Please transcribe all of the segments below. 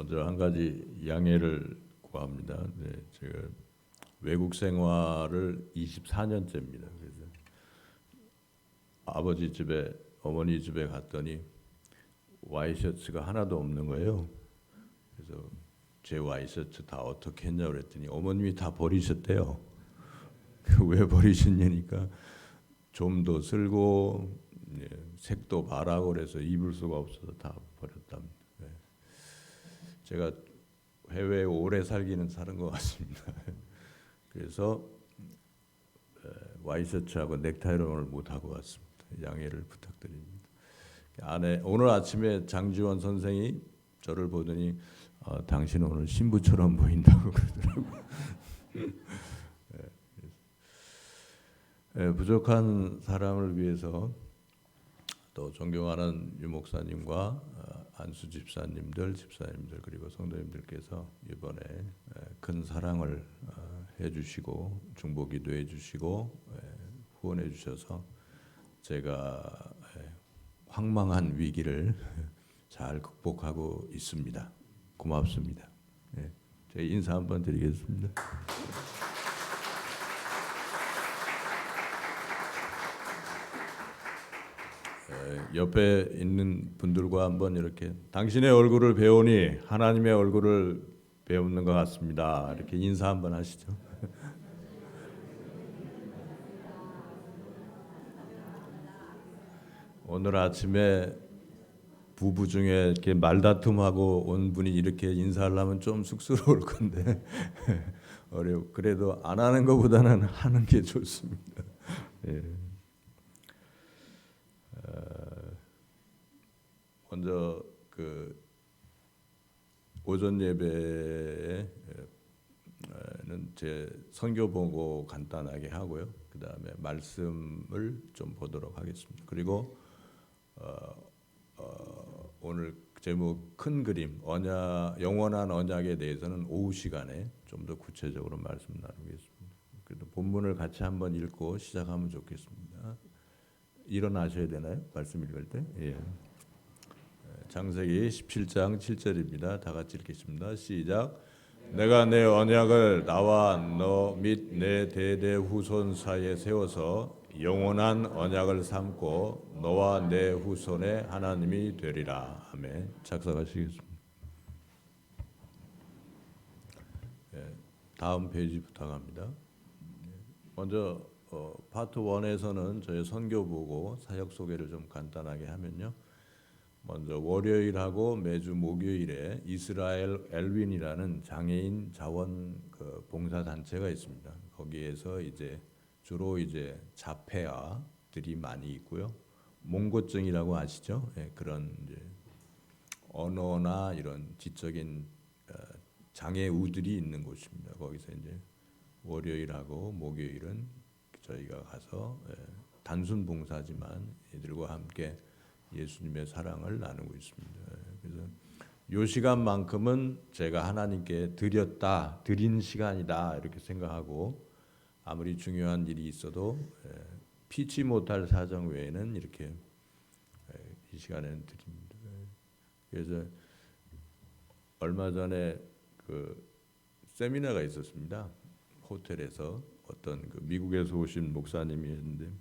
먼저 한 가지 양해를 구합니다. 네, 제가 외국 생활을 24년째입니다. 그래서 아버지 집에 어머니 집에 갔더니 와이셔츠가 하나도 없는 거예요. 그래서 제 와이셔츠 다 어떻게 했냐고 그랬더니 어머님이 다 버리셨대요. 왜 버리셨냐니까 좀 더 쓸고 색도 바라고 그래서 입을 수가 없어서 다 버렸답니다. 네. 제가 해외에 오래 살기는 사는 것 같습니다. 그래서 와이셔츠하고 넥타이를 오늘 못 하고 왔습니다. 양해를 부탁드립니다. 오늘 아침에 장지원 선생이 저를 보더니 당신 오늘 신부처럼 보인다고 그러더라고요. 부족한 사람을 위해서 또 존경하는 유목사님과 안수 집사님들 그리고 성도님들께서 이번에 큰 사랑을 해주시고 중보기도 해주시고 후원해 주셔서 제가 황망한 위기를 잘 극복하고 있습니다. 고맙습니다. 제 인사 한번 드리겠습니다. 옆에 있는 분들과 한번 이렇게 당신의 얼굴을 배우니 하나님의 얼굴을 배우는 것 같습니다. 이렇게 인사 한번 하시죠. 오늘 아침에 부부 중에 이렇게 말다툼하고 온 분이 이렇게 인사를 하면 좀 쑥스러울 건데 그래도 안 하는 것보다는 하는 게 좋습니다. 예. 먼저 그 오전 예배에는 제 선교 보고 간단하게 하고요. 그 다음에 말씀을 좀 보도록 하겠습니다. 그리고 오늘 제목 큰 그림 영원한 언약에 대해서는 오후 시간에 좀 더 구체적으로 말씀 나누겠습니다. 그래도 본문을 같이 한번 읽고 시작하면 좋겠습니다. 일어나셔야 되나요? 말씀 읽을 때? 예. 창세기 17장 7절입니다. 다 같이 읽겠습니다. 시작. 내가 내 언약을 나와 너 및 내 대대 후손 사이에 세워서 영원한 언약을 삼고 너와 내 후손의 하나님이 되리라. 아멘. 작성하시겠습니다. 다음 페이지 부탁합니다. 먼저 파트 1에서는 저의 선교 보고 사역 소개를 좀 간단하게 하면요. 먼저 월요일하고 매주 목요일에 이스라엘 엘윈이라는 장애인 자원 봉사 단체가 있습니다. 거기에서 주로 자폐아들이 많이 있고요. 몽고증이라고 아시죠? 네, 그런 언어나 이런 지적인 장애우들이 있는 곳입니다. 거기서 월요일하고 목요일은 저희가 가서 단순 봉사지만 이들과 함께 예수님의 사랑을 나누고 있습니다. 그래서 이 시간만큼은 제가 하나님께 드린 시간이다 이렇게 생각하고 아무리 중요한 일이 있어도 피치 못할 사정 외에는 이렇게 이 시간에는 드립니다. 그래서 얼마 전에 세미나가 있었습니다. 호텔에서 어떤 미국에서 오신 목사님이 했는데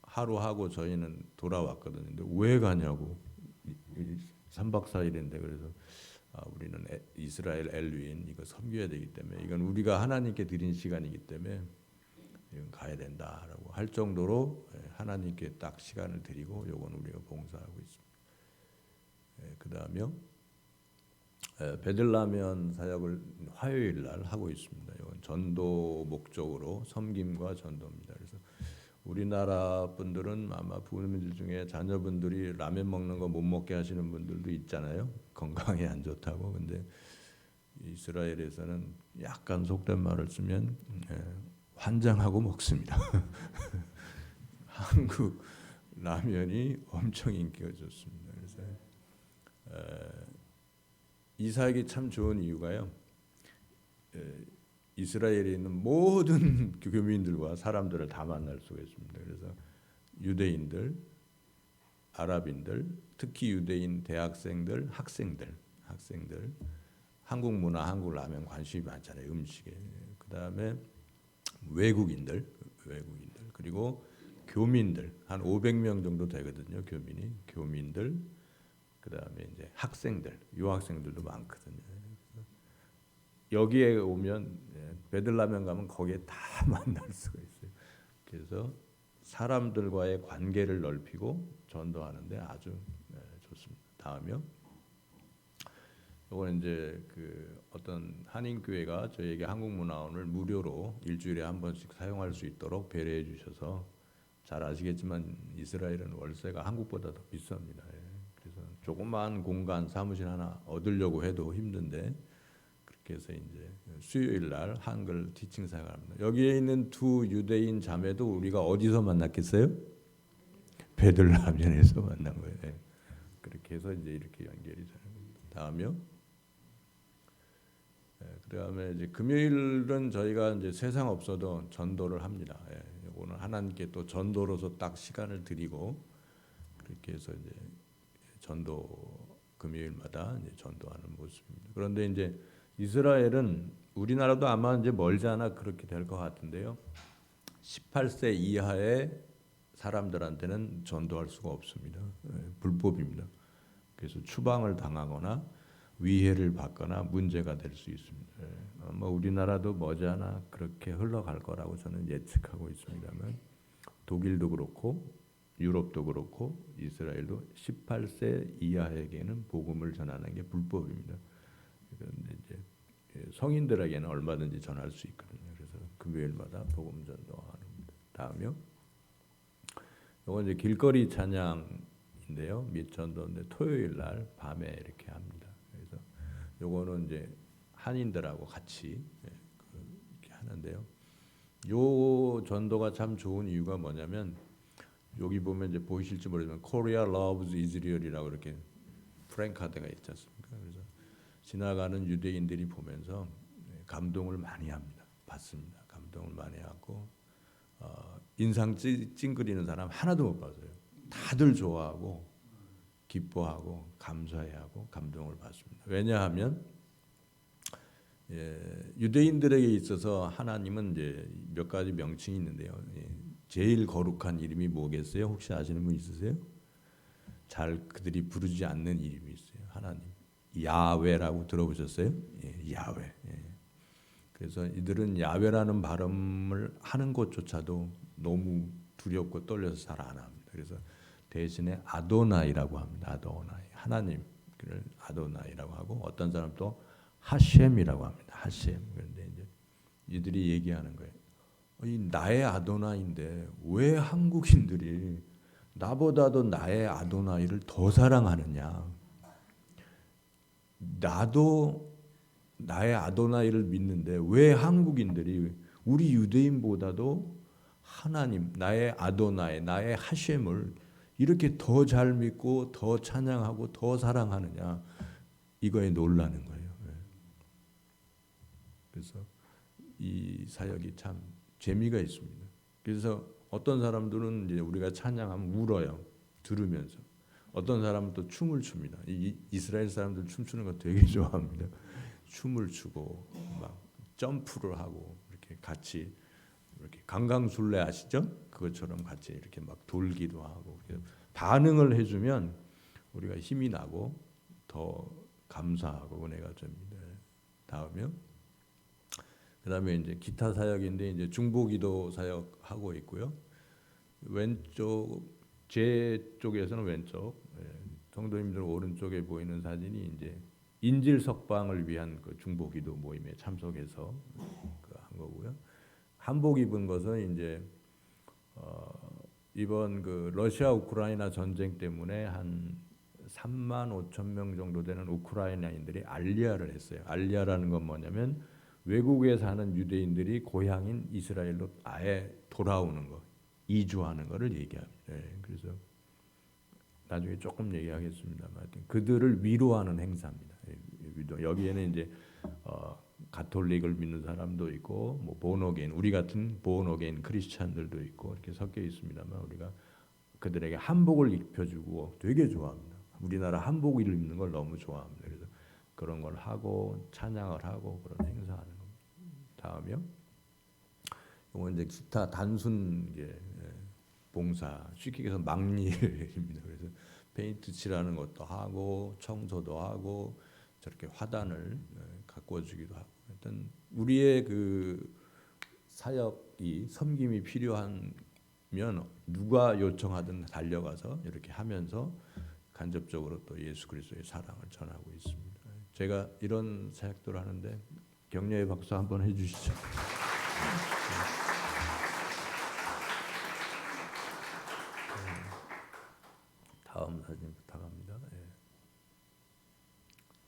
하루 하고 저희는 돌아왔거든요. 근데 왜 가냐고 3박 4일인데 그래서 우리는 이스라엘 엘윈 이거 섬겨야 되기 때문에 이건 우리가 하나님께 드린 시간이기 때문에 이건 가야 된다라고 할 정도로 하나님께 딱 시간을 드리고 요건 우리가 봉사하고 있습니다. 그다음에 베들라면 사역을 화요일 날 하고 있습니다. 이건 전도 목적으로 섬김과 전도입니다. 그래서 우리나라 분들은 아마 부모님들 중에 자녀분들이 라면 먹는 거 못 먹게 하시는 분들도 있잖아요. 건강에 안 좋다고. 근데 이스라엘에서는 약간 속된 말을 쓰면 환장하고 먹습니다. 한국 라면이 엄청 인기가 좋습니다. 그래서 이 사역이 참 좋은 이유가요. 이스라엘에 있는 모든 교민들과 사람들을 다 만날 수가 있습니다. 그래서 유대인들, 아랍인들, 특히 유대인 대학생들, 학생들, 학생들. 한국 문화, 한국 라면 관심이 많잖아요. 음식에. 그다음에 외국인들 그리고 교민들 한 500명 정도 되거든요. 교민들 그다음에 이제 학생들, 유학생들도 많거든요. 여기에 오면 베들라면 가면 거기에 다 만날 수가 있어요. 그래서 사람들과의 관계를 넓히고 전도하는데 아주 좋습니다. 다음이요. 이건 이제 그 어떤 한인 교회가 저희에게 한국문화원을 무료로 일주일에 한 번씩 사용할 수 있도록 배려해 주셔서 잘 아시겠지만 이스라엘은 월세가 한국보다 더 비쌉니다. 그래서 조그마한 공간 사무실 하나 얻으려고 해도 힘든데 그렇게 해서 이제 수요일 날 한글 티칭 사역을 합니다. 여기에 있는 두 유대인 자매도 우리가 어디서 만났겠어요? 베들레헴에서 만난 거예요. 그렇게 해서 이제 이렇게 연결이 되는 겁니다. 다음이요. 그다음에 이제 금요일은 저희가 이제 세상 없어도 전도를 합니다. 오늘 하나님께 또 전도로서 딱 시간을 드리고 그렇게 해서 이제 전도 금요일마다 이제 전도하는 모습입니다. 그런데 이제 이스라엘은 우리나라도 아마 이제 멀지 않아 그렇게 될 것 같은데요. 18세 이하의 사람들한테는 전도할 수가 없습니다. 불법입니다. 그래서 추방을 당하거나 위해를 받거나 문제가 될 수 있습니다. 아마 우리나라도 머지않아 그렇게 흘러갈 거라고 저는 예측하고 있습니다만 독일도 그렇고 유럽도 그렇고 이스라엘도 18세 이하에게는 복음을 전하는 게 불법입니다. 그런데 이제 성인들에게는 얼마든지 전할 수 있거든요. 그래서 금요일마다 복음 전도합니다. 다음요. 이건 이제 길거리 찬양인데요. 및 전도인데 토요일 날 밤에 이렇게 합니다. 그래서 요거는 이제 한인들하고 같이 이렇게 하는데요. 요 전도가 참 좋은 이유가 뭐냐면 여기 보면 이제 보이실지 모르지만 Korea loves Israel이라고 이렇게 프랭카드가 있지 않습니까? 그래서 지나가는 유대인들이 보면서 감동을 많이 합니다. 받습니다. 감동을 많이 하고 인상 찡그리는 사람 하나도 못 봤어요. 다들 좋아하고 기뻐하고 감사해하고 감동을 받습니다. 왜냐하면 유대인들에게 있어서 하나님은 이제 몇 가지 명칭이 있는데요. 제일 거룩한 이름이 뭐겠어요? 혹시 아시는 분 있으세요? 잘 그들이 부르지 않는 이름이 있어요. 하나님. 야훼라고 들어보셨어요? 야훼. 그래서 이들은 야훼라는 발음을 하는 것조차도 너무 두렵고 떨려서 잘 안 합니다. 그래서 대신에 아도나이라고 합니다. 아도나이. 하나님을 아도나이라고 하고 어떤 사람 또 하셴이라고 합니다. 하셴. 그런데 이제 이들이 얘기하는 거예요. 이 나의 아도나이인데 왜 한국인들이 나보다도 나의 아도나이를 더 사랑하느냐? 나도 나의 아도나이를 믿는데 왜 한국인들이 우리 유대인보다도 하나님, 나의 아도나이, 나의 하셴을 이렇게 더 잘 믿고 더 찬양하고 더 사랑하느냐? 이거에 놀라는 거예요. 그래서 이 사역이 참 재미가 있습니다. 그래서 어떤 사람들은 이제 우리가 찬양하면 울어요. 들으면서. 어떤 사람은 또 춤을 춥니다. 이스라엘 사람들 춤추는 거 되게 좋아합니다. 춤을 추고 막 점프를 하고 이렇게 같이 이렇게 강강술래 아시죠? 그것처럼 같이 이렇게 막 돌기도 하고 반응을 해주면 우리가 힘이 나고 더 감사하고 은혜가 됩니다. 다음이요. 그다음에 이제 기타 사역인데 이제 중보기도 사역하고 있고요. 왼쪽 제 쪽에서는 왼쪽, 성도님들 오른쪽에 보이는 사진이 이제 인질 석방을 위한 그 중보기도 모임에 참석해서 한 거고요. 한복 입은 것은 이제 이번 그 러시아 우크라이나 전쟁 때문에 한 3만 5천 명 정도 되는 우크라이나인들이 알리아를 했어요. 알리아라는 건 뭐냐면 외국에 사는 유대인들이 고향인 이스라엘로 아예 돌아오는 거, 이주하는 거를 얘기합니다. 그래서 나중에 조금 얘기하겠습니다만 그들을 위로하는 행사입니다. 여기에는 이제 가톨릭을 믿는 사람도 있고 뭐 본어게인 우리 같은 본어게인 크리스찬들도 있고 이렇게 섞여 있습니다만 우리가 그들에게 한복을 입혀주고 되게 좋아합니다. 우리나라 한복을 입는 걸 너무 좋아합니다. 그래서 그런 걸 하고 찬양을 하고 그런 행사하는 겁니다. 다음이요. 이건 이제 기타 단순 이제 봉사, 쉽게 얘기해서 막일입니다. 그래서 페인트 칠하는 것도 하고 청소도 하고 저렇게 화단을 가꿔주기도 하고. 하여튼 우리의 그 사역이 섬김이 필요하면 누가 요청하든 달려가서 이렇게 하면서 간접적으로 또 예수 그리스도의 사랑을 전하고 있습니다. 제가 이런 사역들을 하는데 격려의 박수 한번 해주시죠. 다음 사진 부탁합니다.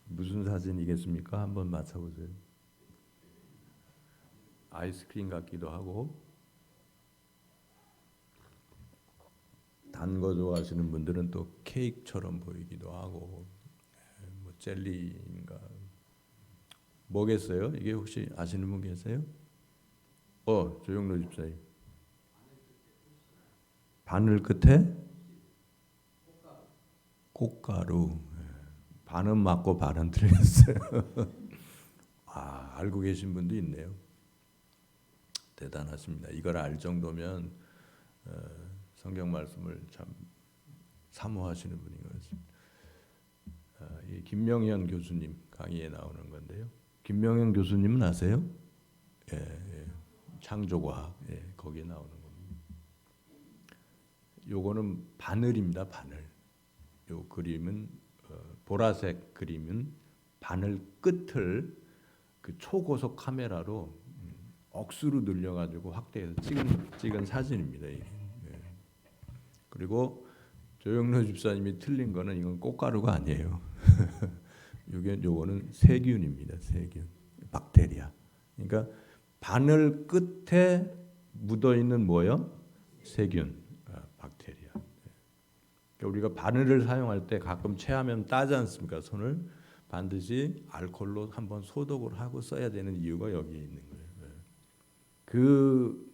무슨 사진이겠습니까? 한번 맞춰보세요. 아이스크림 같기도 하고, 단 거 좋아하시는 분들은 또 케이크처럼 보이기도 하고, 뭐 젤리인가 뭐겠어요? 이게 혹시 아시는 분 계세요? 조영로 집사님. 바늘 끝에 꽃가루. 반은 맞고 반은 틀렸어요. 알고 계신 분도 있네요. 대단하십니다. 이걸 알 정도면 성경 말씀을 참 사모하시는 분인 것 같습니다. 이 김명현 교수님 강의에 나오는 건데요. 김명현 교수님은 아세요? 창조과학 거기에 나오는 겁니다. 요거는 바늘입니다. 바늘. 요 그림은 보라색 그림은 바늘 끝을 그 초고속 카메라로 억수로 늘려가지고 확대해서 찍은 사진입니다. 그리고 조영로 집사님이 틀린 거는 이건 꽃가루가 아니에요. 요거는 세균입니다. 세균, 박테리아. 그러니까 바늘 끝에 묻어 있는 뭐요? 세균, 박테리아. 그러니까 우리가 바늘을 사용할 때 가끔 체하면 따지 않습니까? 손을 반드시 알코올로 한번 소독을 하고 써야 되는 이유가 여기에 있는 거예요. 그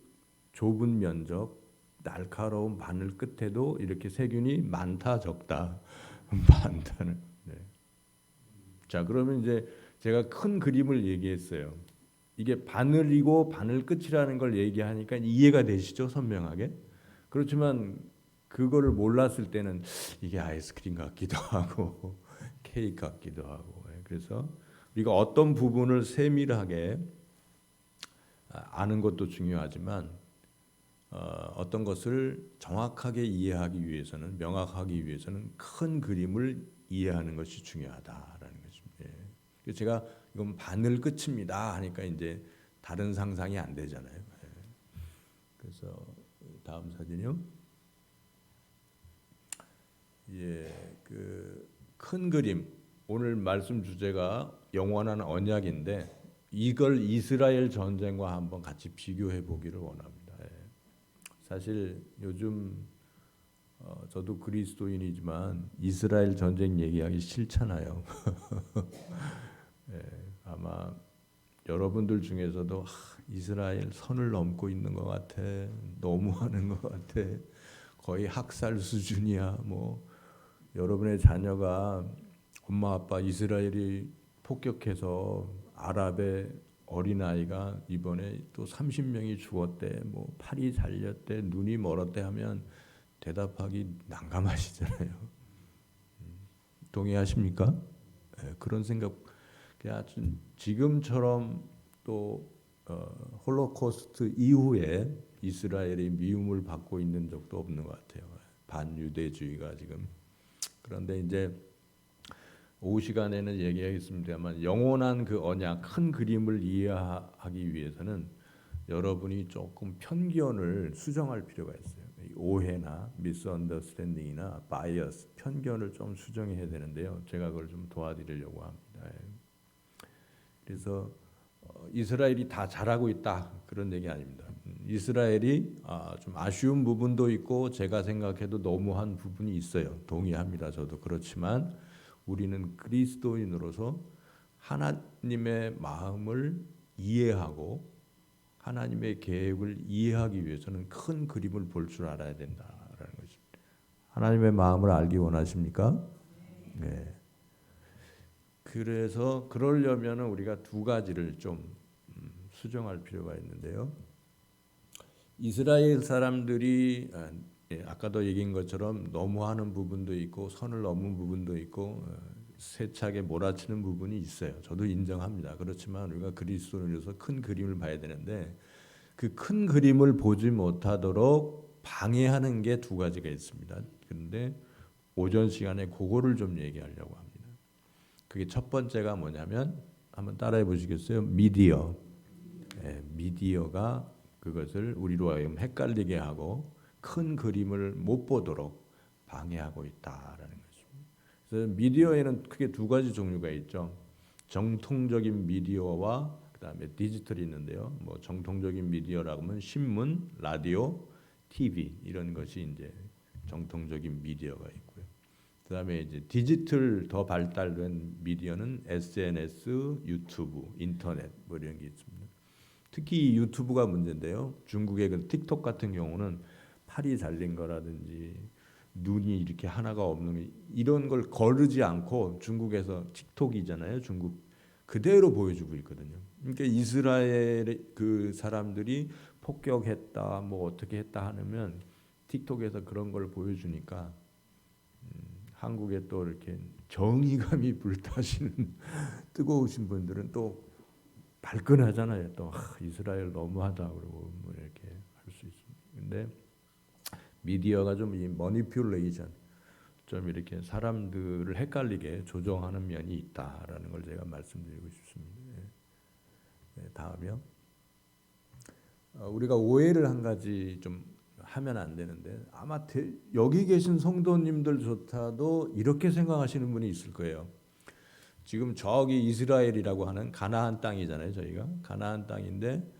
좁은 면적, 날카로운 바늘 끝에도 이렇게 세균이 많다 적다 많다는. 자, 그러면 이제 제가 큰 그림을 얘기했어요. 이게 바늘이고 바늘 끝이라는 걸 얘기하니까 이해가 되시죠? 선명하게. 그렇지만 그거를 몰랐을 때는 이게 아이스크림 같기도 하고 케이크 같기도 하고. 그래서 우리가 어떤 부분을 세밀하게 아는 것도 중요하지만 어떤 것을 정확하게 이해하기 위해서는, 명확하기 위해서는 큰 그림을 이해하는 것이 중요하다라는 것입니다. 제가 이건 바늘 끝입니다 하니까 이제 다른 상상이 안 되잖아요. 그래서 다음 사진이요. 그 큰 그림, 오늘 말씀 주제가 영원한 언약인데 이걸 이스라엘 전쟁과 한번 같이 비교해 보기를 원합니다. 사실 요즘 저도 그리스도인이지만 이스라엘 전쟁 얘기하기 싫잖아요. 아마 여러분들 중에서도 이스라엘 선을 넘고 있는 것 같아, 너무하는 것 같아, 거의 학살 수준이야. 뭐 여러분의 자녀가 엄마 아빠 이스라엘이 폭격해서 아랍의 어린아이가 이번에 또 30명이 죽었대, 뭐 팔이 잘렸대, 눈이 멀었대 하면 대답하기 난감하시잖아요. 동의하십니까? 그런 생각. 지금처럼 또 홀로코스트 이후에 이스라엘이 미움을 받고 있는 적도 없는 것 같아요. 반유대주의가 지금. 그런데 이제 오후 시간에는 얘기하겠습니다만 영원한 그 언약, 큰 그림을 이해하기 위해서는 여러분이 조금 편견을 수정할 필요가 있어요. 오해나 미스언더스탠딩이나 바이어스, 편견을 좀 수정해야 되는데요. 제가 그걸 좀 도와드리려고 합니다. 그래서 이스라엘이 다 잘하고 있다 그런 얘기 아닙니다. 이스라엘이 좀 아쉬운 부분도 있고 제가 생각해도 너무한 부분이 있어요. 동의합니다. 저도. 그렇지만 우리는 그리스도인으로서 하나님의 마음을 이해하고 하나님의 계획을 이해하기 위해서는 큰 그림을 볼 줄 알아야 된다라는 것입니다. 하나님의 마음을 알기 원하십니까? 네. 그래서 그러려면은 우리가 두 가지를 좀 수정할 필요가 있는데요. 이스라엘 사람들이 아까도 얘기한 것처럼 너무하는 부분도 있고 선을 넘은 부분도 있고 세차게 몰아치는 부분이 있어요. 저도 인정합니다. 그렇지만 우리가 그리스도인으로서 큰 그림을 봐야 되는데 그 큰 그림을 보지 못하도록 방해하는 게 두 가지가 있습니다. 그런데 오전 시간에 그거를 좀 얘기하려고 합니다. 그게 첫 번째가 뭐냐면 한번 따라해 보시겠어요? 미디어. 미디어가 그것을 우리로 하여금 헷갈리게 하고 큰 그림을 못 보도록 방해하고 있다라는 것입니다. 그래서 미디어에는 크게 두 가지 종류가 있죠. 정통적인 미디어와 그다음에 디지털이 있는데요. 뭐 정통적인 미디어라고 하면 신문, 라디오, TV 이런 것이 이제 정통적인 미디어가 있고요. 그다음에 이제 디지털 더 발달된 미디어는 SNS, 유튜브, 인터넷 뭐 이런 게 있습니다. 특히 유튜브가 문제인데요. 중국의 그 틱톡 같은 경우는 팔이 잘린 거라든지 눈이 이렇게 하나가 없는 이런 걸 거르지 않고 중국에서 틱톡이잖아요. 중국 그대로 보여주고 있거든요. 그러니까 이스라엘 그 사람들이 폭격했다, 뭐 어떻게 했다 하면 틱톡에서 그런 걸 보여주니까 한국에 또 이렇게 정의감이 불타시는 뜨거우신 분들은 또 발끈하잖아요. 또 이스라엘 너무하다 그러고 뭐 이렇게 할 수 있습니다. 근데 미디어가 좀 이 머니퓰레이션 좀 이렇게 사람들을 헷갈리게 조정하는 면이 있다라는 걸 제가 말씀드리고 싶습니다. 다음이요. 우리가 오해를 한 가지 좀 하면 안 되는데 아마 여기 계신 성도님들조차도 이렇게 생각하시는 분이 있을 거예요. 지금 저기 이스라엘이라고 하는 가나안 땅이잖아요. 저희가 가나안 땅인데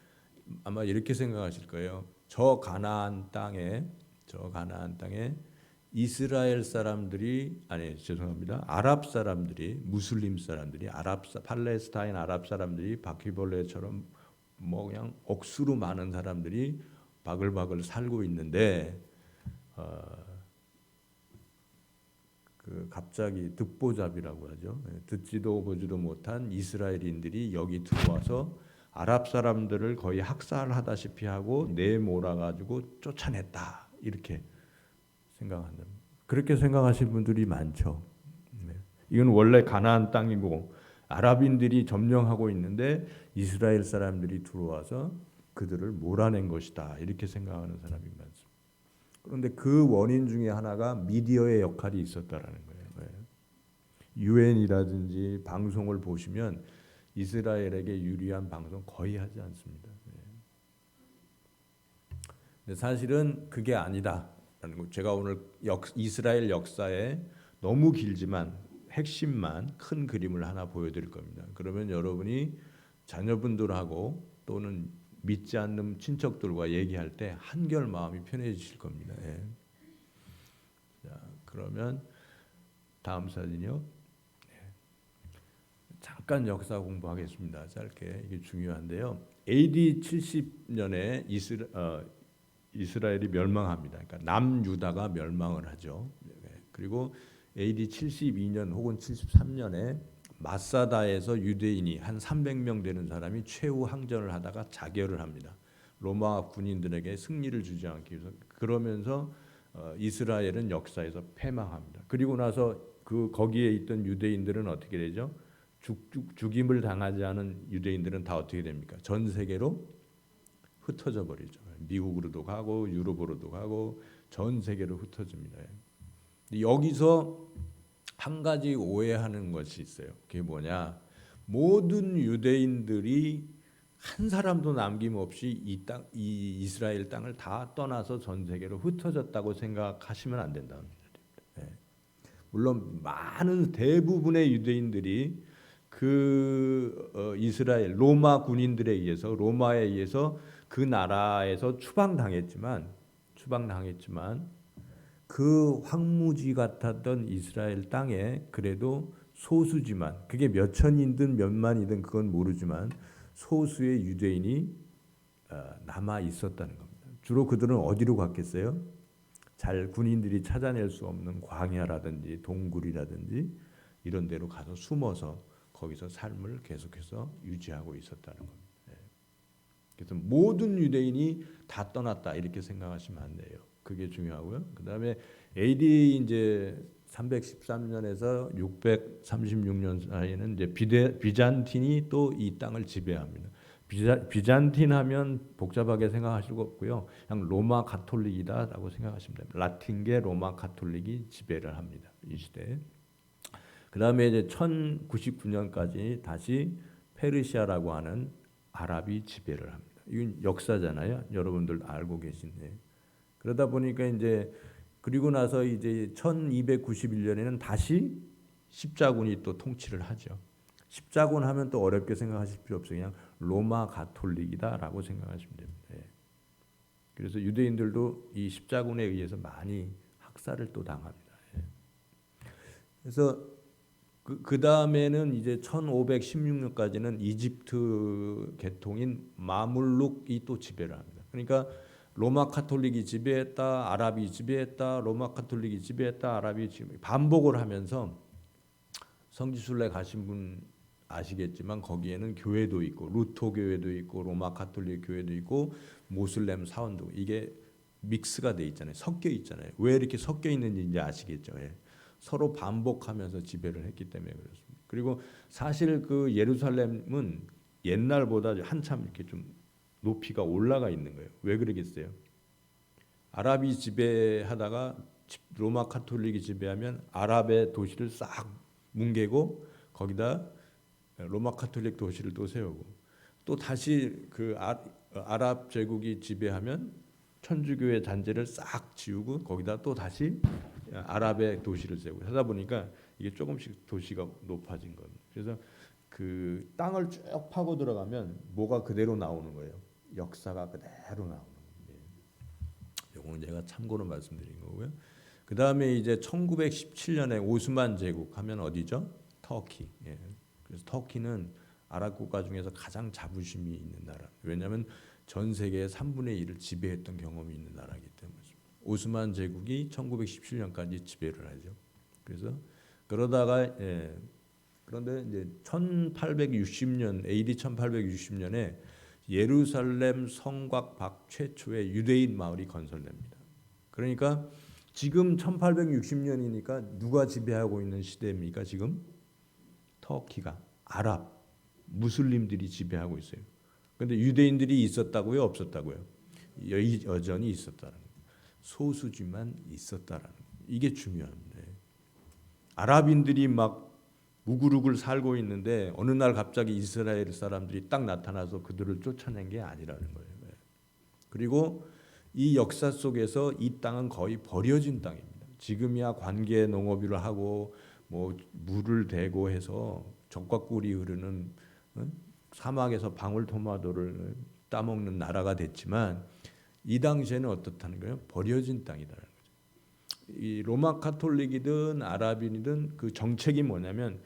아마 이렇게 생각하실 거예요. 저 가나안 땅에 이스라엘 사람들이 아니 죄송합니다. 아랍 사람들이 무슬림 사람들이 팔레스타인 아랍 사람들이 바퀴벌레처럼 뭐 그냥 억수로 많은 사람들이 바글바글 살고 있는데 그 갑자기 듣보잡이라고 하죠. 듣지도 보지도 못한 이스라엘인들이 여기 들어와서 아랍 사람들을 거의 학살하다시피 하고 내몰아 가지고 쫓아냈다 이렇게 생각한다. 그렇게 생각하시는 분들이 많죠. 이건 원래 가나안 땅이고 아랍인들이 점령하고 있는데 이스라엘 사람들이 들어와서 그들을 몰아낸 것이다 이렇게 생각하는 사람이 많습니다. 그런데 그 원인 중에 하나가 미디어의 역할이 있었다라는 거예요. 유엔이라든지 방송을 보시면 이스라엘에게 유리한 방송 거의 하지 않습니다. 근데 사실은 그게 아니다라는 거. 제가 오늘 이스라엘 역사에 너무 길지만 핵심만 큰 그림을 하나 보여드릴 겁니다. 그러면 여러분이 자녀분들하고 또는 믿지 않는 친척들과 얘기할 때 한결 마음이 편해지실 겁니다. 자, 그러면 다음 사진이요. 잠깐 역사 공부하겠습니다. 짧게 이게 중요한데요. AD 70년에 이스라엘이 멸망합니다. 그러니까 남유다가 멸망을 하죠. 그리고 AD 72년 혹은 73년에 마사다에서 유대인이 한 300명 되는 사람이 최후 항전을 하다가 자결을 합니다. 로마 군인들에게 승리를 주지 않기 위해서. 그러면서 이스라엘은 역사에서 패망합니다. 그리고 나서 거기에 있던 유대인들은 어떻게 되죠? 죽임을 당하지 않은 유대인들은 다 어떻게 됩니까? 전 세계로 흩어져 버리죠. 미국으로도 가고 유럽으로도 가고 전 세계로 흩어집니다. 여기서 한 가지 오해하는 것이 있어요. 그게 뭐냐? 모든 유대인들이 한 사람도 남김없이 이 이스라엘 땅을 다 떠나서 전 세계로 흩어졌다고 생각하시면 안 된답니다. 물론 많은 대부분의 유대인들이 이스라엘 로마 군인들에 의해서 로마에 의해서 그 나라에서 추방당했지만 그 황무지 같았던 이스라엘 땅에 그래도 소수지만 그게 몇 천이든 몇만이든 그건 모르지만 소수의 유대인이 남아 있었다는 겁니다. 주로 그들은 어디로 갔겠어요? 잘 군인들이 찾아낼 수 없는 광야라든지 동굴이라든지 이런 데로 가서 숨어서 거기서 삶을 계속해서 유지하고 있었다는 겁니다. 예. 그래서 모든 유대인이 다 떠났다 이렇게 생각하시면 안 돼요. 그게 중요하고요. 그다음에 AD 이제 313년에서 636년 사이에는 이제 비잔틴이 또 이 땅을 지배합니다. 비잔틴 하면 복잡하게 생각하실 거 없고요. 그냥 로마 가톨릭이다라고 생각하시면 됩니다. 라틴계 로마 가톨릭이 지배를 합니다. 이 시대에. 그다음에 이제 1099년까지 다시 페르시아라고 하는 아랍이 지배를 합니다. 이건 역사잖아요. 여러분들 알고 계신데. 그러다 보니까 이제 그리고 나서 이제 1291년에는 다시 십자군이 또 통치를 하죠. 십자군 하면 또 어렵게 생각하실 필요 없어요. 그냥 로마 가톨릭이다라고 생각하시면 됩니다. 예. 그래서 유대인들도 이 십자군에 의해서 많이 학살을 또 당합니다. 예. 그래서 그 다음에는 이제 1516년까지는 이집트 계통인 마물룩이 또 지배를 합니다. 그러니까 로마 카톨릭이 지배했다, 아랍이 지배했다, 로마 카톨릭이 지배했다, 아랍이 지배 반복을 하면서 성지순례 가신 분 아시겠지만 거기에는 교회도 있고 루터 교회도 있고 로마 카톨릭 교회도 있고 모슬렘 사원도 이게 믹스가 돼 있잖아요. 섞여 있잖아요. 왜 이렇게 섞여 있는지 이제 아시겠죠. 예. 서로 반복하면서 지배를 했기 때문에 그렇습니다. 그리고 사실 그 예루살렘은 옛날보다 한참 이렇게 좀 높이가 올라가 있는 거예요. 왜 그러겠어요? 아랍이 지배하다가 로마 카톨릭이 지배하면 아랍의 도시를 싹 뭉개고 거기다 로마 카톨릭 도시를 또 세우고 또 다시 그 아랍 제국이 지배하면 천주교의 잔재를 싹 지우고 거기다 또 다시 아랍의 도시를 세우고 하다 보니까 이게 조금씩 도시가 높아진 겁니다. 그래서 그 땅을 쭉 파고 들어가면 뭐가 그대로 나오는 거예요. 역사가 그대로 나오는 거예요. 요거는 제가 참고로 말씀드린 거고요. 그 다음에 이제 1917년에 오스만 제국 하면 어디죠? 터키. 예. 그래서 터키는 아랍 국가 중에서 가장 자부심이 있는 나라. 왜냐하면 전 세계의 3분의 1을 지배했던 경험이 있는 나라이기 때문에. 오스만 제국이 1917년까지 지배를 하죠. 그래서 그러다가 그런데 이제 1860년 AD 1860년에 예루살렘 성곽 밖 최초의 유대인 마을이 건설됩니다. 그러니까 지금 1860년이니까 누가 지배하고 있는 시대입니까? 지금 터키가 아랍 무슬림들이 지배하고 있어요. 그런데 유대인들이 있었다고요, 없었다고요? 여전히 있었다는 거예요. 소수지만 있었다라는 거예요. 이게 중요합니다. 아랍인들이 막 무구룩을 살고 있는데 어느 날 갑자기 이스라엘 사람들이 딱 나타나서 그들을 쫓아낸 게 아니라는 거예요. 그리고 이 역사 속에서 이 땅은 거의 버려진 땅입니다. 지금이야 관계 농업을 하고 뭐 물을 대고 해서 적과 꿀이 흐르는 사막에서 방울토마토를 따먹는 나라가 됐지만 이 당시에는 어떻다는 거예요? 버려진 땅이다라는 거죠. 이 로마 카톨릭이든 아랍인이든 그 정책이 뭐냐면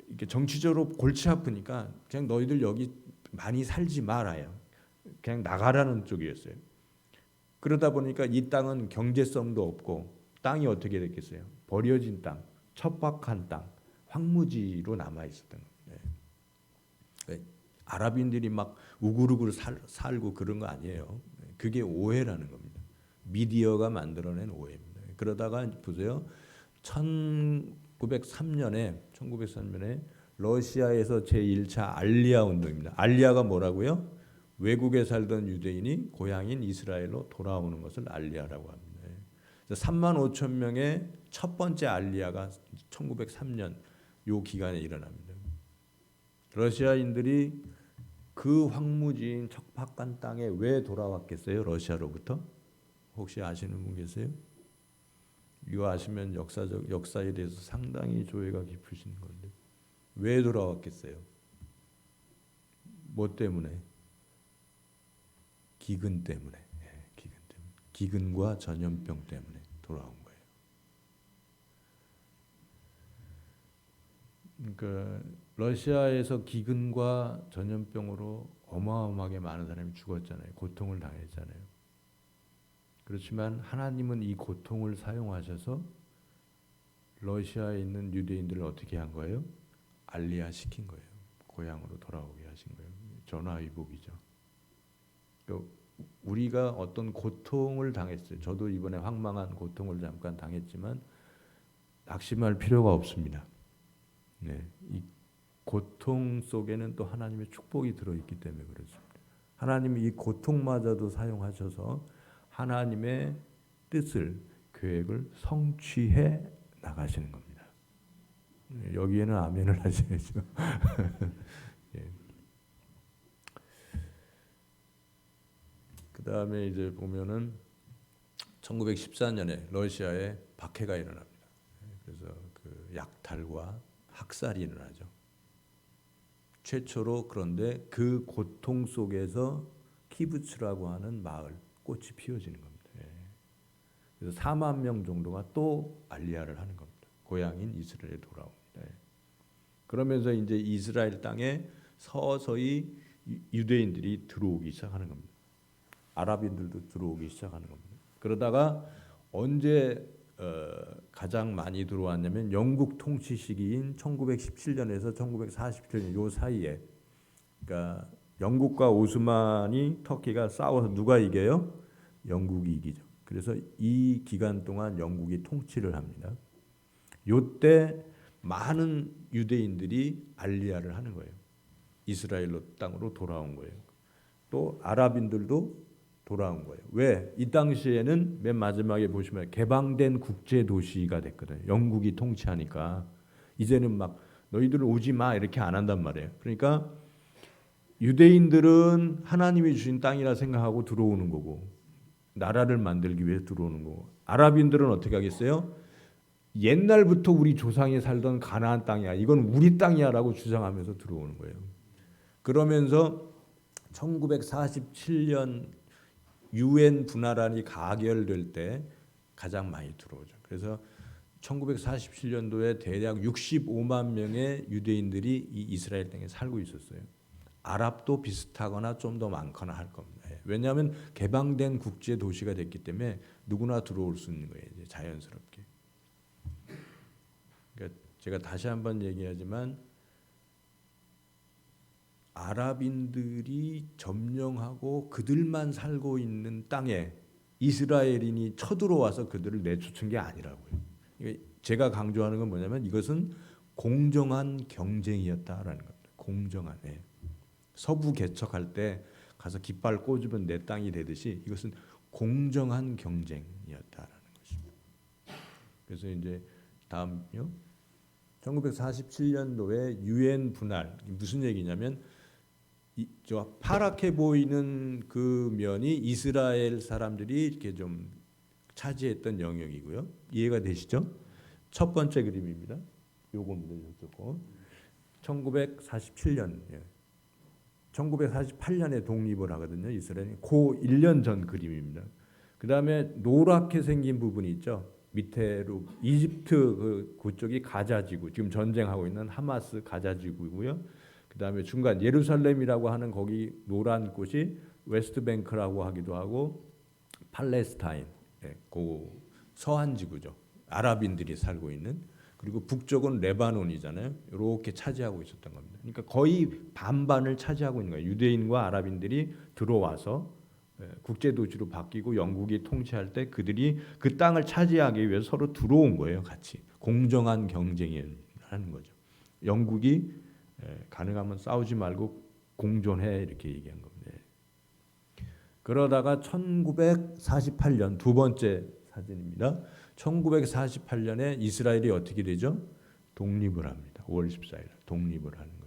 이게 정치적으로 골치 아프니까 그냥 너희들 여기 많이 살지 말아요. 그냥 나가라는 쪽이었어요. 그러다 보니까 이 땅은 경제성도 없고 땅이 어떻게 됐겠어요? 버려진 땅, 척박한 땅, 황무지로 남아 있었던 거예요. 아랍인들이 막 우글우글 살고 그런 거 아니에요. 그게 오해라는 겁니다. 미디어가 만들어낸 오해입니다. 그러다가 보세요. 1903년에 러시아에서 제1차 알리아 운동입니다. 알리아가 뭐라고요? 외국에 살던 유대인이 고향인 이스라엘로 돌아오는 것을 알리아라고 합니다. 3만 5천 명의 첫 번째 알리아가 1903년 요 기간에 일어납니다. 러시아인들이 그 황무지인 척박한 땅에 왜 돌아왔겠어요? 러시아로부터? 혹시 아시는 분 계세요? 이거 아시면 역사에 대해서 상당히 조예가 깊으신 건데 왜 돌아왔겠어요? 뭐 때문에? 기근 때문에. 기근 때문에. 기근과 전염병 때문에 돌아온 거예요. 그러니까 러시아에서 기근과 전염병으로 어마어마하게 많은 사람이 죽었잖아요. 고통을 당했잖아요. 그렇지만 하나님은 이 고통을 사용하셔서 러시아에 있는 유대인들을 어떻게 한 거예요? 알리야 시킨 거예요. 고향으로 돌아오게 하신 거예요. 전화위복이죠. 우리가 어떤 고통을 당했어요. 저도 이번에 황망한 고통을 잠깐 당했지만 낙심할 필요가 없습니다. 네, 이 고통 속에는 또 하나님의 축복이 들어있기 때문에 그렇습니다. 하나님이 이 고통마저도 사용하셔서 하나님의 뜻을, 계획을 성취해 나가시는 겁니다. 여기에는 아멘을 하셔야죠. 예. 그 다음에 이제 보면은 1914년에 러시아에 박해가 일어납니다. 그래서 그 약탈과 학살이 일어나죠. 최초로. 그런데 그 고통 속에서 키부츠라고 하는 마을 꽃이 피어지는 겁니다. 그래서 4만 명 정도가 또 알리야를 하는 겁니다. 고향인 이스라엘에 돌아옵니다. 그러면서 이제 이스라엘 땅에 서서히 유대인들이 들어오기 시작하는 겁니다. 아랍인들도 들어오기 시작하는 겁니다. 그러다가 언제 가장 많이 들어왔냐면 영국 통치 시기인 1917년에서 1947년 요 사이에, 그러니까 영국과 오스만이 터키가 싸워서 누가 이겨요? 영국이 이기죠. 그래서 이 기간 동안 영국이 통치를 합니다. 요때 많은 유대인들이 알리야를 하는 거예요. 이스라엘 땅으로 돌아온 거예요. 또 아랍인들도 돌아온 거예요. 왜? 이 당시에는 맨 마지막에 보시면 개방된 국제 도시가 됐거든요. 영국이 통치하니까 이제는 막 너희들은 오지 마 이렇게 안 한단 말이에요. 그러니까 유대인들은 하나님이 주신 땅이라 생각하고 들어오는 거고, 나라를 만들기 위해 들어오는 거고, 아랍인들은 어떻게 하겠어요? 옛날부터 우리 조상이 살던 가나안 땅이야, 이건 우리 땅이야라고 주장하면서 들어오는 거예요. 그러면서 1947년 유엔 분화란이 가결될 때 가장 많이 들어오죠. 그래서 1947년도에 대략 65만 명의 유대인들이 이 이스라엘 땅에 살고 있었어요. 아랍도 비슷하거나 좀 더 많거나 할 겁니다. 왜냐하면 개방된 국제 도시가 됐기 때문에 누구나 들어올 수 있는 거예요. 이제 자연스럽게. 그러니까 제가 다시 한번 얘기하지만 아랍인들이 점령하고 그들만 살고 있는 땅에 이스라엘인이 쳐들어와서 그들을 내쫓은 게 아니라고요. 제가 강조하는 건 뭐냐면 이것은 공정한 경쟁이었다라는 겁니다. 공정한. 서부 개척할 때 가서 깃발 꽂으면 내 땅이 되듯이 이것은 공정한 경쟁이었다라는 것입니다. 그래서 이제 다음요. 1947년도에 유엔 분할, 무슨 얘기냐면 저 파랗게 보이는 그 면이 이스라엘 사람들이 이렇게 좀 차지했던 영역이고요. 이해가 되시죠? 첫 번째 그림입니다. 요겁니다. 요거. 1947년. 1948년에 독립을 하거든요. 이스라엘이. 그 1년 전 그림입니다. 그 다음에 노랗게 생긴 부분이 있죠. 밑에로 이집트 그쪽이 가자지구, 지금 전쟁하고 있는 하마스 가자지구이고요. 그 다음에 중간 예루살렘이라고 하는 거기 노란 곳이 웨스트뱅크라고 하기도 하고 팔레스타인, 그 서한 지구죠. 아랍인들이 살고 있는. 그리고 북쪽은 레바논이잖아요. 이렇게 차지하고 있었던 겁니다. 그러니까 거의 반반을 차지하고 있는 거예요. 유대인과 아랍인들이 들어와서 국제 도시로 바뀌고 영국이 통치할 때 그들이 그 땅을 차지하기 위해서 서로 들어온 거예요. 같이 공정한 경쟁이라는 거죠. 영국이 가능하면 싸우지 말고 공존해 이렇게 얘기한 겁니다. 그러다가 1948년 두 번째 사진입니다. 1948년에 이스라엘이 어떻게 되죠? 독립을 합니다. 5월 14일 독립을 하는 거예요.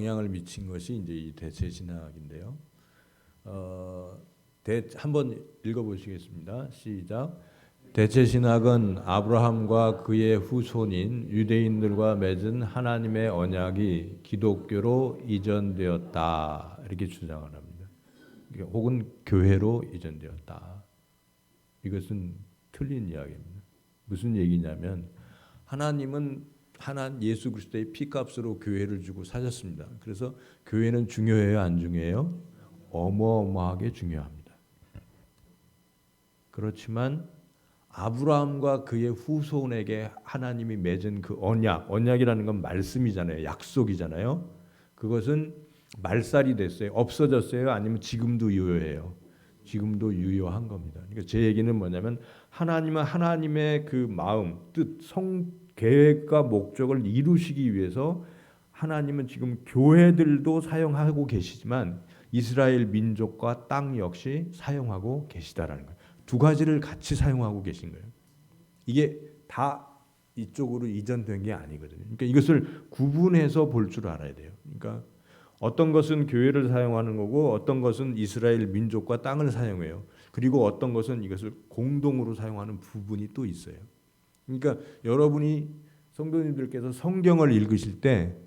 영향을 미친 것이 이제 이 대체 신학인데요. 한번 읽어보시겠습니다. 시작. 대체 신학은 아브라함과 그의 후손인 유대인들과 맺은 하나님의 언약이 기독교로 이전되었다 이렇게 주장을 합니다. 혹은 교회로 이전되었다. 이것은 틀린 이야기입니다. 무슨 얘기냐면 하나님은 예수 그리스도의 피값으로 교회를 주고 사셨습니다. 그래서 교회는 중요해요, 안 중요해요? 어마어마하게 중요합니다. 그렇지만 아브라함과 그의 후손에게 하나님이 맺은 그 언약이라는 건 말씀이잖아요. 약속이잖아요. 그것은 말살이 됐어요. 없어졌어요? 아니면 지금도 유효해요? 지금도 유효한 겁니다. 그러니까 제 얘기는 뭐냐면 하나님은 하나님의 그 마음, 뜻, 계획과 목적을 이루시기 위해서 하나님은 지금 교회들도 사용하고 계시지만 이스라엘 민족과 땅 역시 사용하고 계시다라는 거예요. 두 가지를 같이 사용하고 계신 거예요. 이게 다 이쪽으로 이전된 게 아니거든요. 그러니까 이것을 구분해서 볼 줄 알아야 돼요. 그러니까 어떤 것은 교회를 사용하는 거고 어떤 것은 이스라엘 민족과 땅을 사용해요. 그리고 어떤 것은 이것을 공동으로 사용하는 부분이 또 있어요. 그러니까 여러분이 성도님들께서 성경을 읽으실 때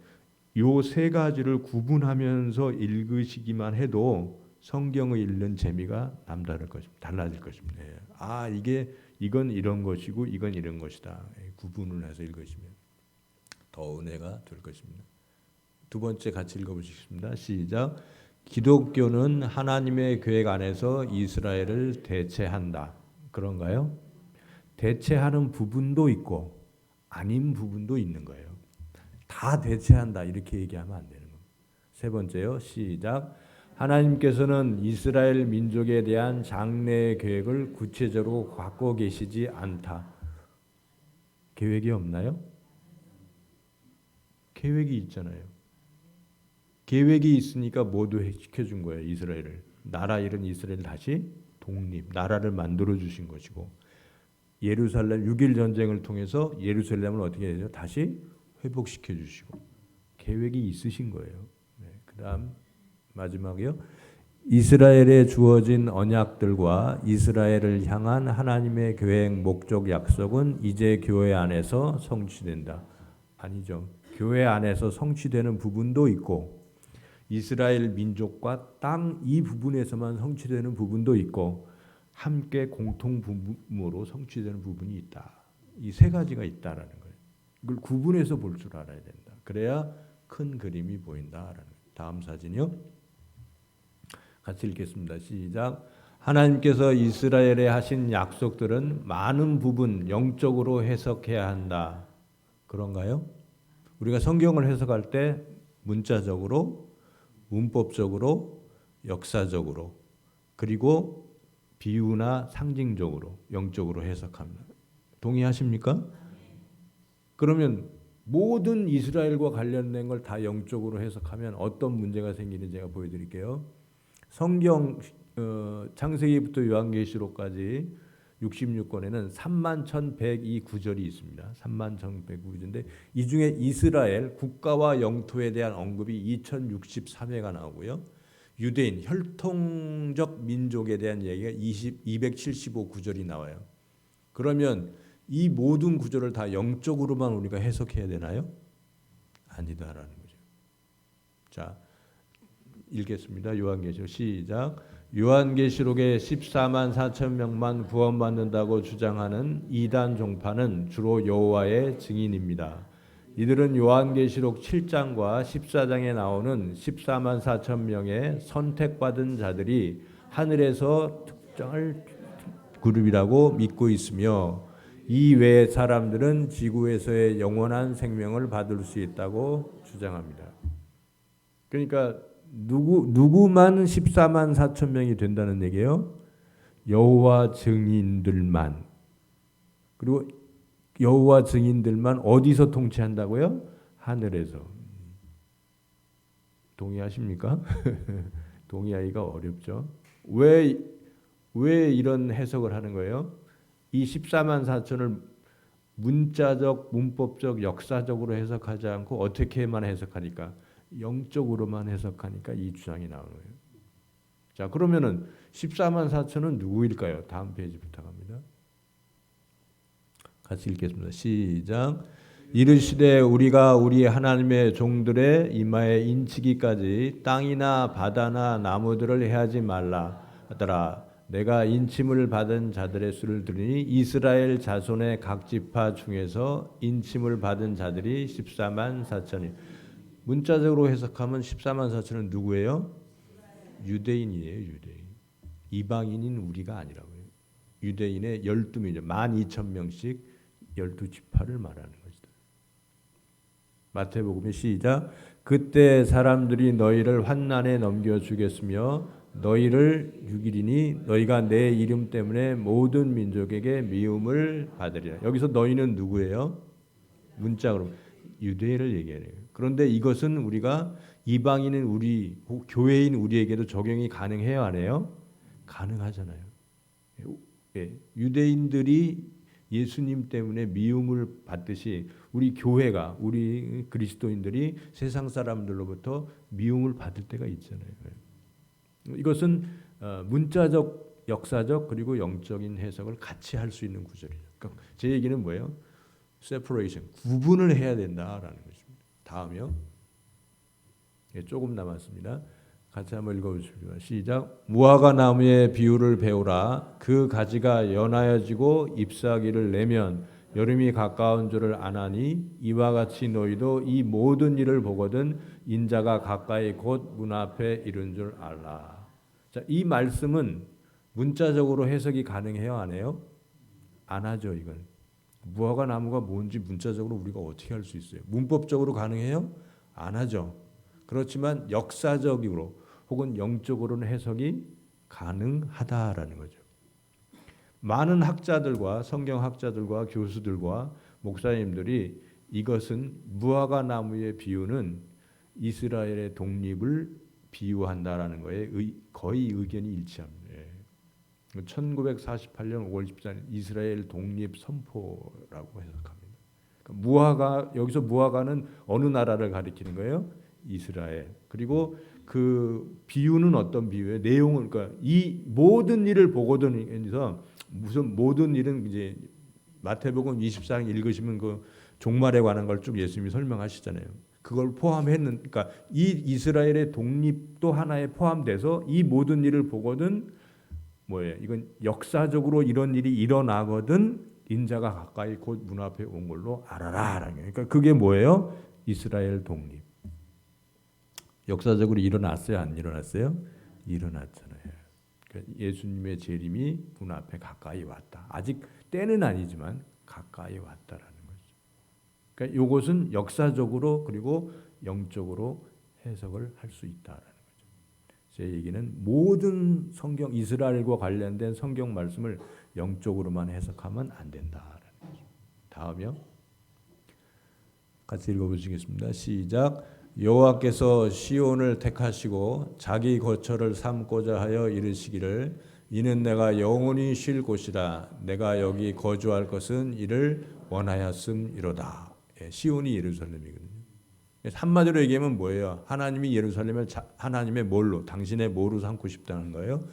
요 세 가지를 구분하면서 읽으시기만 해도 성경을 읽는 재미가 남다를 것입니다. 달라질 것입니다. 이건 이런 것이고 이건 이런 것이다. 구분을 해서 읽으시면 더 은혜가 될 것입니다. 두 번째 같이 읽어보시겠습니다. 시작. 기독교는 하나님의 계획 안에서 이스라엘을 대체한다. 그런가요? 대체하는 부분도 있고 아닌 부분도 있는 거예요. 다 대체한다 이렇게 얘기하면 안 되는 겁니다. 세 번째요. 시작. 하나님께서는 이스라엘 민족에 대한 장래의 계획을 구체적으로 갖고 계시지 않다. 계획이 없나요? 계획이 있잖아요. 계획이 있으니까 모두 시켜준 거예요. 이스라엘을. 나라 잃은 이스라엘 다시 독립, 나라를 만들어 주신 것이고 예루살렘 6.1 전쟁을 통해서 예루살렘을 어떻게 되죠? 다시 회복시켜 주시고 계획이 있으신 거예요. 네, 그다음 마지막이요. 이스라엘에 주어진 언약들과 이스라엘을 향한 하나님의 계획, 목적, 약속은 이제 교회 안에서 성취된다. 아니죠. 교회 안에서 성취되는 부분도 있고 이스라엘 민족과 땅 이 부분에서만 성취되는 부분도 있고 함께 공통 부분으로 성취되는 부분이 있다. 이 세 가지가 있다라는 거예요. 이걸 구분해서 볼 줄 알아야 된다. 그래야 큰 그림이 보인다라는 거예요. 다음 사진이요. 같이 읽겠습니다. 시작. 하나님께서 이스라엘에 하신 약속들은 많은 부분 영적으로 해석해야 한다. 그런가요? 우리가 성경을 해석할 때 문자적으로, 문법적으로, 역사적으로, 그리고 비유나 상징적으로, 영적으로 해석합니다. 동의하십니까? 그러면 모든 이스라엘과 관련된 걸 다 영적으로 해석하면 어떤 문제가 생기는지 제가 보여드릴게요. 성경 창세기부터 요한계시록까지 66권에는 31,102 구절이 있습니다. 31,102구절인데 이 중에 이스라엘 국가와 영토에 대한 언급이 2,063회가 나오고요. 유대인 혈통적 민족에 대한 얘기가 275구절이 나와요. 그러면 이 모든 구절을 다 영적으로만 우리가 해석해야 되나요? 아니다라는 거죠. 자, 읽겠습니다. 요한계시록 시작. 요한계시록에 14만 4천 명만 구원받는다고 주장하는 이단 종파는 주로 여호와의 증인입니다. 이들은 요한계시록 7장과 14장에 나오는 14만 4천 명의 선택받은 자들이 하늘에서 특정할 그룹이라고 믿고 있으며 이 외의 사람들은 지구에서의 영원한 생명을 받을 수 있다고 주장합니다. 그러니까 누구만 14만 4천 명이 된다는 얘기예요? 여호와 증인들만. 그리고 여호와 증인들만 어디서 통치한다고요? 하늘에서. 동의하십니까? 동의하기가 어렵죠. 왜 이런 해석을 하는 거예요? 이 14만 4천을 문자적, 문법적, 역사적으로 해석하지 않고 어떻게만 해석하니까 영적으로만 해석하니까 이 주장이 나오는 거예요. 자, 그러면은 14만 4천은 누구일까요? 다음 페이지 부탁합니다. 같이 읽겠습니다. 시작. 이르시되 우리가 우리 하나님의 종들의 이마에 인치기까지 땅이나 바다나 나무들을 해하지 말라 하더라. 내가 인침을 받은 자들의 수를 들으니 이스라엘 자손의 각 지파 중에서 인침을 받은 자들이 14만 4천이. 문자적으로 해석하면 14만 4천은 누구예요? 유대인이에요. 유대인. 이방인인 우리가 아니라고요. 유대인의 12민족 12,000명씩 12지파를 말하는 것이다. 마태복음의 시작. 그때 사람들이 너희를 환난에 넘겨주겠으며 너희를 죽이리니 너희가 내 이름 때문에 모든 민족에게 미움을 받으리라. 여기서 너희는 누구예요? 문자로 유대인을 얘기해요. 그런데 이것은 우리가 이방인은 우리 교회인 우리에게도 적용이 가능해요, 안 해요? 가능하잖아요. 유대인들이 예수님 때문에 미움을 받듯이 우리 교회가 우리 그리스도인들이 세상 사람들로부터 미움을 받을 때가 있잖아요. 이것은 문자적, 역사적 그리고 영적인 해석을 같이 할 수 있는 구절이죠. 그러니까 제 얘기는 뭐예요? separation, 구분을 해야 된다라는 것입니다. 다음이요. 조금 남았습니다. 같이 한번 읽어보십시오. 시작. 무화과 나무의 비유를 배우라. 그 가지가 연하여지고 잎사귀를 내면 여름이 가까운 줄을 아나니 이와 같이 너희도 이 모든 일을 보거든 인자가 가까이 곧 문 앞에 이른 줄 알라. 자, 이 말씀은 문자적으로 해석이 가능해요, 안 해요? 안 하죠, 이건. 무화과 나무가 뭔지 문자적으로 우리가 어떻게 할 수 있어요? 문법적으로 가능해요? 안 하죠. 그렇지만 역사적으로 혹은 영적으로는 해석이 가능하다라는 거죠. 많은 학자들과 성경학자들과 교수들과 목사님들이 이것은 무화과 나무의 비유는 이스라엘의 독립을 비유한다라는 거에 거의 의견이 일치합니다. 1948년 5월 14일 이스라엘 독립 선포라고 해석합니다. 그러니까 무화과, 여기서 무화과는 어느 나라를 가리키는 거예요? 이스라엘. 그리고 그 비유는 어떤 비유예요? 내용은 그러니까 이 모든 일을 보거든 해서 무슨 모든 일은 이제 마태복음 24장 읽으시면 그 종말에 관한 걸 쭉 예수님이 설명하시잖아요. 그걸 포함했는 그러니까 이 이스라엘의 독립도 하나에 포함돼서 이 모든 일을 보거든 뭐예요? 이건 역사적으로 이런 일이 일어나거든 인자가 가까이 곧 문 앞에 온 걸로 알아라라는 거예요. 그러니까 그게 뭐예요? 이스라엘 독립. 역사적으로 일어났어요? 안 일어났어요? 일어났잖아요. 그러니까 예수님의 재림이 문 앞에 가까이 왔다. 아직 때는 아니지만 가까이 왔다라는 거죠. 그러니까 이것은 역사적으로 그리고 영적으로 해석을 할 수 있다라는 거죠. 제 얘기는 모든 성경 이스라엘과 관련된 성경 말씀을 영적으로만 해석하면 안 된다라는 거죠. 다음이요. 같이 읽어보시겠습니다. 시작. 여호와께서 시온을 택하시고 자기 거처를 삼고자 하여 이르시기를 이는 내가 영원히 쉴 곳이라 내가 여기 거주할 것은 이를 원하였음이로다. 시온이 예루살렘이거든요. 한마디로 얘기하면 뭐예요? 하나님이 예루살렘을 하나님의 뭘로? 당신의 뭐로 삼고 싶다는 거예요?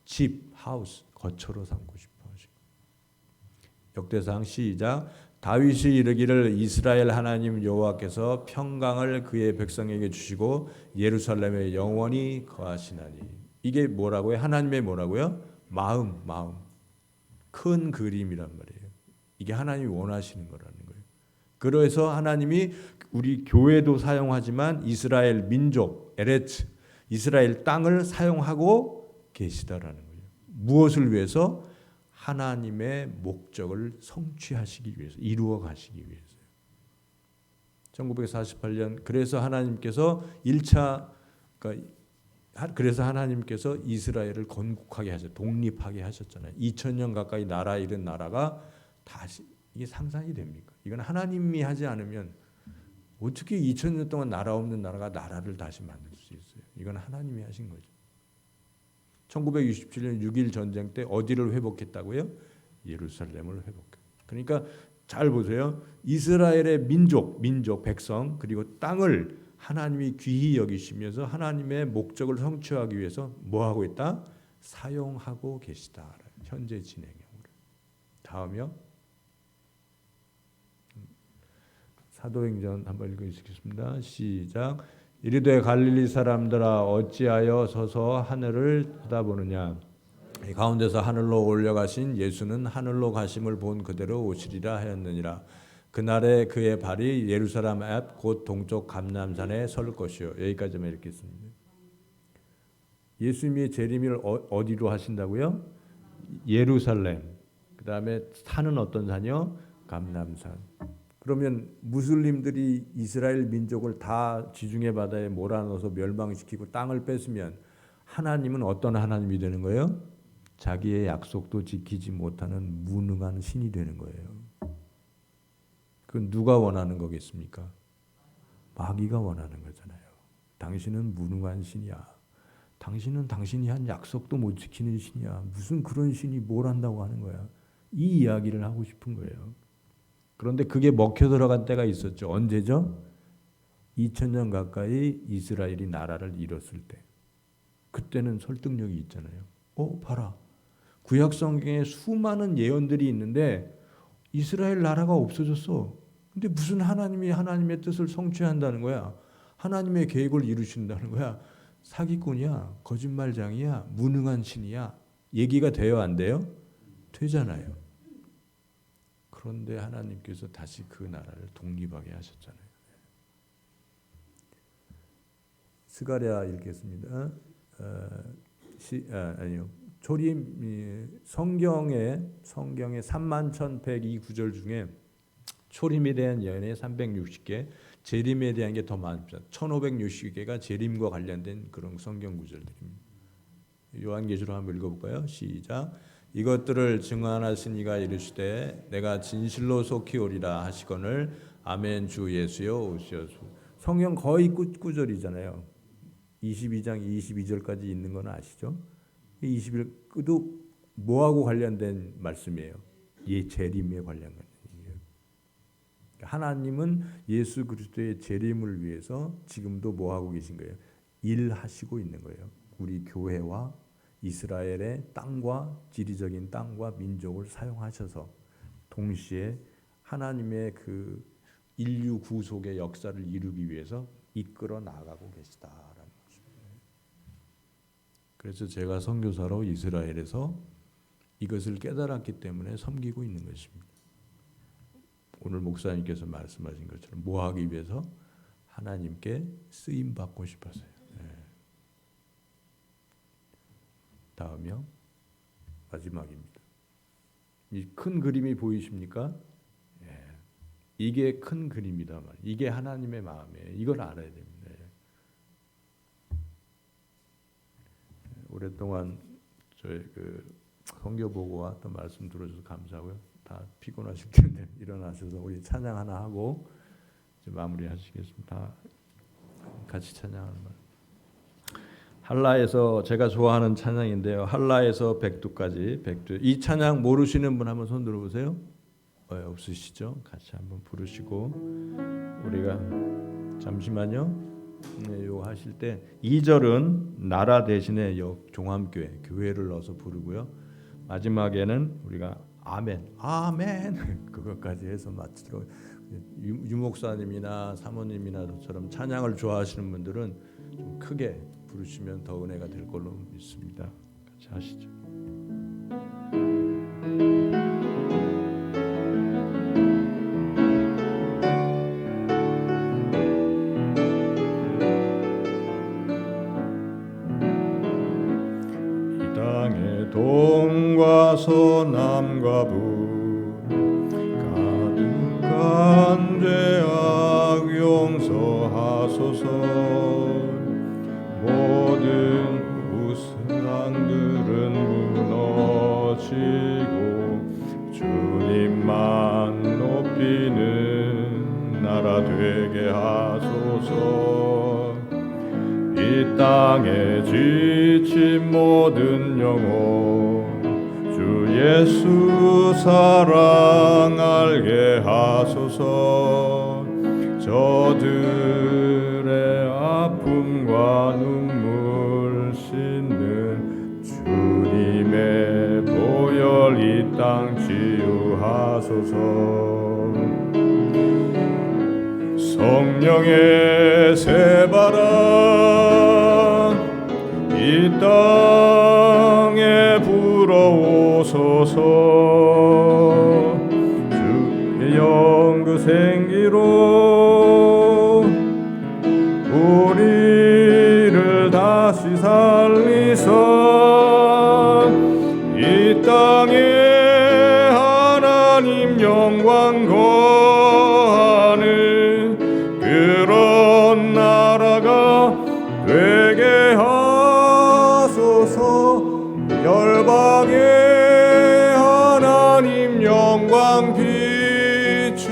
집, 하우스, 거처로 삼고 싶어 하시고. 역대상 시작. 다윗이 이르기를 이스라엘 하나님 여호와께서 평강을 그의 백성에게 주시고 예루살렘에 영원히 거하시나니. 이게 뭐라고요? 하나님의 뭐라고요? 마음. 큰 그림이란 말이에요. 이게 하나님이 원하시는 거라는 거예요. 그래서 하나님이 우리 교회도 사용하지만 이스라엘 민족, 에레츠, 이스라엘 땅을 사용하고 계시다라는 거예요. 무엇을 위해서? 하나님의 목적을 성취하시기 위해서, 이루어 가시기 위해서요. 1948년 그래서 하나님께서 1차 그래서 하나님께서 이스라엘을 건국하게 하셨, 독립하게 하셨잖아요. 2000년 가까이 나라 잃은 나라가 다시 이게 상상이 됩니까? 이건 하나님이 하지 않으면 어떻게 2000년 동안 나라 없는 나라가 나라를 다시 만들 수 있어요? 이건 하나님이 하신 거죠. 1967년 6.1 전쟁 때 어디를 회복했다고요? 예루살렘을 회복했어요. 그러니까 잘 보세요. 이스라엘의 민족, 백성 그리고 땅을 하나님이 귀히 여기시면서 하나님의 목적을 성취하기 위해서 뭐 하고 있다? 사용하고 계시다. 현재 진행형으로. 다음이요. 사도행전 한번 읽으시겠습니다. 시작. 이르되 갈릴리 사람들아 어찌하여 서서 하늘을 쳐다보느냐. 이 가운데서 하늘로 올려가신 예수는 하늘로 가심을 본 그대로 오시리라 하였느니라. 그날에 그의 발이 예루살렘 앞 곧 동쪽 감람산에 설 것이요. 여기까지만 읽겠습니다. 예수님이 재림을 어디로 하신다고요? 예루살렘. 그 다음에 산은 어떤 산이요? 감람산. 그러면 무슬림들이 이스라엘 민족을 다 지중해 바다에 몰아넣어서 멸망시키고 땅을 뺏으면 하나님은 어떤 하나님이 되는 거예요? 자기의 약속도 지키지 못하는 무능한 신이 되는 거예요. 그건 누가 원하는 거겠습니까? 마귀가 원하는 거잖아요. 당신은 무능한 신이야. 당신은 당신이 한 약속도 못 지키는 신이야. 무슨 그런 신이 뭘 한다고 하는 거야. 이 이야기를 하고 싶은 거예요. 그런데 그게 먹혀 들어간 때가 있었죠. 언제죠? 2000년 가까이 이스라엘이 나라를 잃었을 때. 그때는 설득력이 있잖아요. 봐라. 구약 성경에 수많은 예언들이 있는데 이스라엘 나라가 없어졌어. 근데 무슨 하나님이 하나님의 뜻을 성취한다는 거야. 하나님의 계획을 이루신다는 거야. 사기꾼이야. 거짓말장이야. 무능한 신이야. 얘기가 돼요? 안 돼요? 되잖아요. 그런데 하나님께서 다시 그 나라를 독립하게 하셨잖아요. 스가랴 읽겠습니다. 아니요. 초림 성경의 31,102 구절 중에 초림에 대한 예언이 360개, 재림에 대한 게 더 많습니다. 1,560개가 재림과 관련된 그런 성경 구절들입니다. 요한계시록 한번 읽어볼까요? 시작. 이것들을 증언하신 이가 이르시되 내가 진실로 속히 오리라 하시거늘 아멘 주 예수여 오시옵소서. 성경 거의 구절이잖아요. 22장 22절까지 있는 건 아시죠? 21도 뭐하고 관련된 말씀이에요? 재림에 관련된 얘기예요. 하나님은 예수 그리스도의 재림을 위해서 지금도 뭐하고 계신 거예요? 일하시고 있는 거예요. 우리 교회와 이스라엘의 땅과 지리적인 땅과 민족을 사용하셔서 동시에 하나님의 그 인류 구속의 역사를 이루기 위해서 이끌어 나가고 계시다라는 것입니다. 그래서 제가 선교사로 이스라엘에서 이것을 깨달았기 때문에 섬기고 있는 것입니다. 오늘 목사님께서 말씀하신 것처럼 뭐 하기 위해서? 하나님께 쓰임 받고 싶어서요. 다음이요. 마지막입니다. 이 큰 그림이 보이십니까? 이게 큰 그림이다. 이게 하나님의 마음이에요. 이걸 알아야 됩니다. 오랫동안 저희 선교 보고와 또 말씀 들어줘서 감사하고요. 다 피곤하실 텐데 일어나셔서 우리 찬양 하나 하고 이제 마무리하시겠습니다. 같이 찬양하는 말. 할라에서 제가 좋아하는 찬양인데요. 할라에서 백두까지. 이 찬양 모르시는 분 한번 손 들어보세요. 없으시죠? 같이 한번 부르시고 우리가 잠시만요. 요 하실 때 2절은 나라 대신에 종합교회 교회를 넣어서 부르고요. 마지막에는 우리가 아멘 아멘 그것까지 해서 마치도록. 유목사님이나 사모님이나 저처럼 찬양을 좋아하시는 분들은 좀 크게 부르시면 더 은혜가 될 걸로 믿습니다. 같이 하시죠. 이 땅의 동과 서남과 북 가득한 죄악 용서하소서. 모든 우상들은 무너지고 주님만 높이는 나라 되게 하소서. 이 땅에 지친 모든 영혼 주 예수 사랑 알게 하소서. 저들의 아픔과 눈물 씻는 주님의 보혈 이 땅 치유하소서. 성령의 새바람 이 땅에 불어오소서. 주의 영 그 생기로 우리를 다시 살리사 이 땅에 하나님 영광 거하는 그런 나라가 되게 하소서. 열방에 하나님 영광 비추는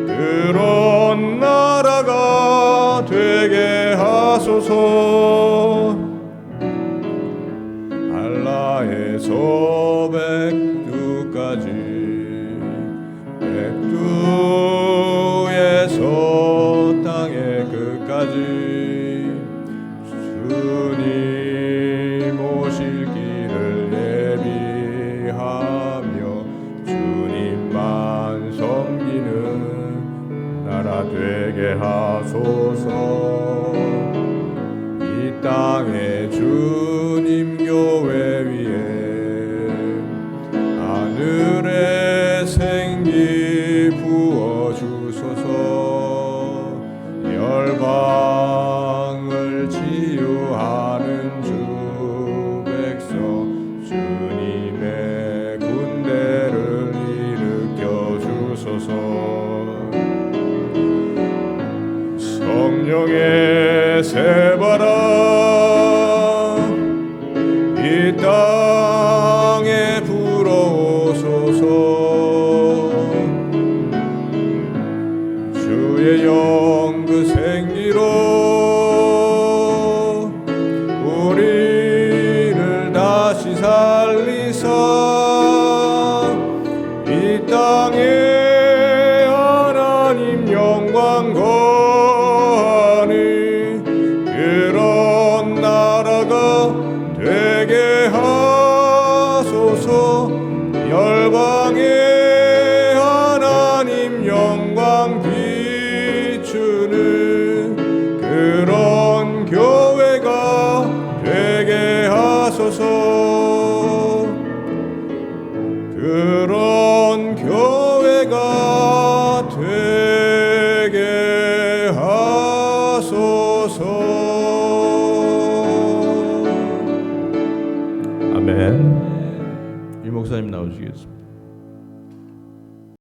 그런 나라가 되게 하소서. 알라에서 백두까지 백두에서 땅의 끝까지 주님 오실 길을 예비하며 주님만 섬기는 나라 되게 하소서. 이 땅에 주님 교회 위에 하늘의 생기 부어주소서. 열방을 치유하는 주 백성 주님의 군대를 일으켜 주소서. 성령의 새바람 이 땅에 불어오소서. 주의 영 그 생기로 우리를 다시 살리사 이 땅에 하나님 영광 거하는 그런 나라가 되게 하소서. 열방에 하나님 영광 비추는 그런 교회가 되게 하소서. 그런 교회가 되게 하소서. 아멘. 이 목사님 나오시겠습니다.